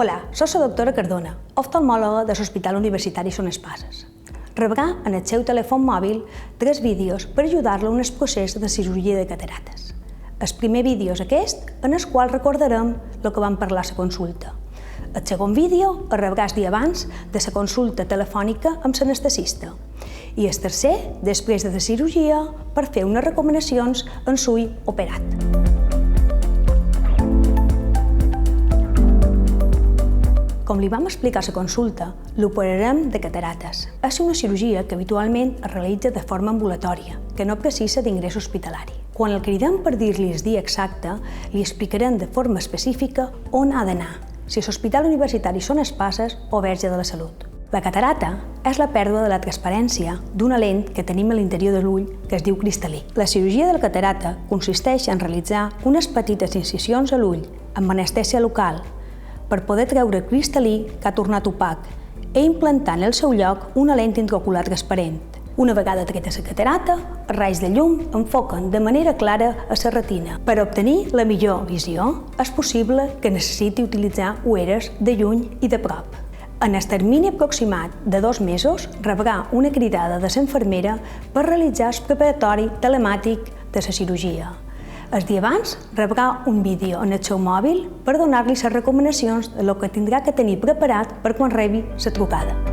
Hola, soc la doctora Cardona, oftalmòloga de l'Hospital Universitari Son Espases. Rebrà en el seu telèfon mòbil 3 vídeos per ajudar-lo en el procés de cirurgia de catarates. El primer vídeo és aquest, en el qual recordarem el que vam parlar a la consulta. El segon vídeo el rebràs dia abans de la consulta telefònica amb l'anestesista. I el tercer, després de la cirurgia, per fer unes recomanacions en l'ull operat. Com li vam explicar a la consulta, l'operarem de catarates. És una cirurgia que habitualment es realitza de forma ambulatòria, que no precisa d'ingrés hospitalari. Quan el cridem per dir-li el dia exacte, li explicarem de forma específica on ha d'anar, si és l'Hospital Universitari Son Espases o Verge de la Salut. La catarata és la pèrdua de la transparència d'una lent que tenim a l'interior de l'ull que es diu cristal·lí. La cirurgia de la catarata consisteix en realitzar unes petites incisions a l'ull amb anestèsia local per poder treure el cristal·lí que ha tornat opac i implantar en el seu lloc una lent intraocular transparent. Una vegada treta la catarata, els raigs de llum enfoquen de manera clara a la retina. Per obtenir la millor visió, és possible que necessiti utilitzar ulleres de lluny i de prop. En el termini aproximat de 2 mesos, rebrà una cridada de l'infermera per realitzar el preparatori telemàtic de la cirurgia. El dia abans rebrà un vídeo en el seu mòbil per donar-li les recomanacions de lo que tindrà que tenir preparat per quan rebi la trucada.